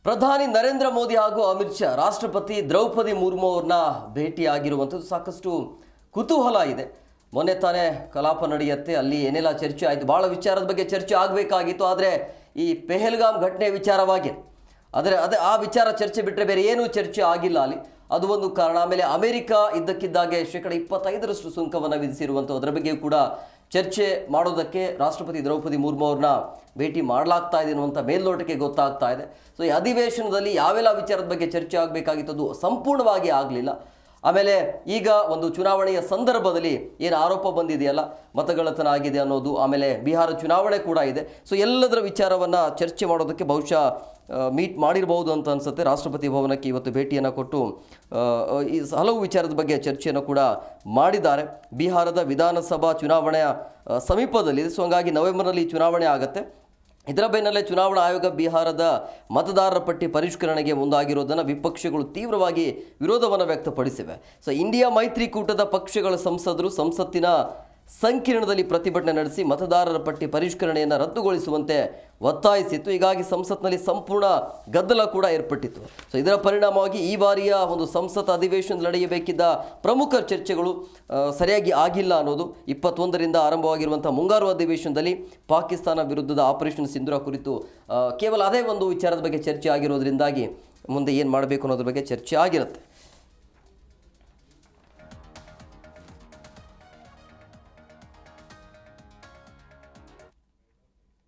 ಪ್ರಧಾನಿ ನರೇಂದ್ರ ಮೋದಿ ಹಾಗೂ ಅಮಿತ್ ಶಾ ರಾಷ್ಟ್ರಪತಿ ದ್ರೌಪದಿ ಮುರ್ಮು ಅವ್ರನ್ನ ಭೇಟಿಯಾಗಿರುವಂಥದ್ದು ಸಾಕಷ್ಟು ಕುತೂಹಲ ಇದೆ. ಮೊನ್ನೆ ತಾನೇ ಕಲಾಪ ನಡೆಯುತ್ತೆ, ಅಲ್ಲಿ ಏನೆಲ್ಲ ಚರ್ಚೆ ಆಯಿತು, ಭಾಳ ವಿಚಾರದ ಬಗ್ಗೆ ಚರ್ಚೆ ಆಗಬೇಕಾಗಿತ್ತು. ಆದರೆ ಈ ಪೆಹಲ್ಗಾಮ್ ಘಟನೆ ವಿಚಾರವಾಗಿ ಅದೇ ಆ ವಿಚಾರ ಚರ್ಚೆ ಬಿಟ್ಟರೆ ಬೇರೆ ಏನೂ ಚರ್ಚೆ ಆಗಿಲ್ಲ ಅಲ್ಲಿ. ಅದು ಒಂದು ಕಾರಣ. ಆಮೇಲೆ ಅಮೆರಿಕ ಇದ್ದಕ್ಕಿದ್ದಾಗೆ 25% ಸುಂಕವನ್ನು ವಿಧಿಸಿರುವಂಥದ್ದು, ಅದರ ಬಗ್ಗೆ ಕೂಡ ಚರ್ಚೆ ಮಾಡೋದಕ್ಕೆ ರಾಷ್ಟ್ರಪತಿ ದ್ರೌಪದಿ ಮುರ್ಮು ಅವ್ರನ್ನ ಭೇಟಿ ಮಾಡಲಾಗ್ತಾ ಇದೆ ಅನ್ನುವಂಥ ಮೇಲ್ನೋಟಕ್ಕೆ ಗೊತ್ತಾಗ್ತಾ ಇದೆ. ಸೊ ಈ ಅಧಿವೇಶನದಲ್ಲಿ ಯಾವೆಲ್ಲ ವಿಚಾರದ ಬಗ್ಗೆ ಚರ್ಚೆ ಆಗಬೇಕಾಗಿತ್ತು ಸಂಪೂರ್ಣವಾಗಿ ಆಗಲಿಲ್ಲ. ಆಮೇಲೆ ಈಗ ಒಂದು ಚುನಾವಣೆಯ ಸಂದರ್ಭದಲ್ಲಿ ಏನು ಆರೋಪ ಬಂದಿದೆಯಲ್ಲ, ಮತಗಳ್ಳತನ ಆಗಿದೆ ಅನ್ನೋದು, ಆಮೇಲೆ ಬಿಹಾರ ಚುನಾವಣೆ ಕೂಡ ಇದೆ. ಸೊ ಎಲ್ಲದರ ವಿಚಾರವನ್ನು ಚರ್ಚೆ ಮಾಡೋದಕ್ಕೆ ಬಹುಶಃ ಮೀಟ್ ಮಾಡಿರಬಹುದು ಅಂತ ಅನಿಸುತ್ತೆ. ರಾಷ್ಟ್ರಪತಿ ಭವನಕ್ಕೆ ಇವತ್ತು ಭೇಟಿಯನ್ನು ಕೊಟ್ಟು ಈ ಹಲವು ವಿಚಾರದ ಬಗ್ಗೆ ಚರ್ಚೆಯನ್ನು ಕೂಡ ಮಾಡಿದ್ದಾರೆ. ಬಿಹಾರದ ವಿಧಾನಸಭಾ ಚುನಾವಣೆಯ ಸಮೀಪದಲ್ಲಿದೆ. ಸೊ ಹಂಗಾಗಿ ನವೆಂಬರ್ನಲ್ಲಿ ಚುನಾವಣೆ ಆಗುತ್ತೆ. ಇದರ ಬೆನ್ನಲ್ಲೇ ಚುನಾವಣಾ ಆಯೋಗ ಬಿಹಾರದ ಮತದಾರರ ಪಟ್ಟಿ ಪರಿಷ್ಕರಣೆಗೆ ಮುಂದಾಗಿರೋದನ್ನು ವಿಪಕ್ಷಗಳು ತೀವ್ರವಾಗಿ ವಿರೋಧವನ್ನು ವ್ಯಕ್ತಪಡಿಸಿವೆ. ಸೊ ಇಂಡಿಯಾ ಮೈತ್ರಿಕೂಟದ ಪಕ್ಷಗಳ ಸಂಸದರು ಸಂಸತ್ತಿನ ಸಂಕಿರಣದಲ್ಲಿ ಪ್ರತಿಭಟನೆ ನಡೆಸಿ ಮತದಾರರ ಪಟ್ಟಿ ಪರಿಷ್ಕರಣೆಯನ್ನು ರದ್ದುಗೊಳಿಸುವಂತೆ ಒತ್ತಾಯಿಸಿತ್ತು. ಹೀಗಾಗಿ ಸಂಸತ್ನಲ್ಲಿ ಸಂಪೂರ್ಣ ಗದ್ದಲ ಕೂಡ ಏರ್ಪಟ್ಟಿತ್ತು. ಸೊ ಇದರ ಪರಿಣಾಮವಾಗಿ ಈ ಬಾರಿಯ ಒಂದು ಸಂಸತ್ ಅಧಿವೇಶನದಲ್ಲಿ ನಡೆಯಬೇಕಿದ್ದ ಪ್ರಮುಖ ಚರ್ಚೆಗಳು ಸರಿಯಾಗಿ ಆಗಿಲ್ಲ ಅನ್ನೋದು. 21ರಿಂದ ಆರಂಭವಾಗಿರುವಂಥ ಮುಂಗಾರು ಅಧಿವೇಶನದಲ್ಲಿ ಪಾಕಿಸ್ತಾನ ವಿರುದ್ಧದ ಆಪರೇಷನ್ ಸಿಂಧೂರ ಕುರಿತು ಕೇವಲ ಅದೇ ಒಂದು ವಿಚಾರದ ಬಗ್ಗೆ ಚರ್ಚೆ ಆಗಿರೋದ್ರಿಂದಾಗಿ ಮುಂದೆ ಏನು ಮಾಡಬೇಕು ಅನ್ನೋದ್ರ ಬಗ್ಗೆ ಚರ್ಚೆ ಆಗಿರುತ್ತೆ.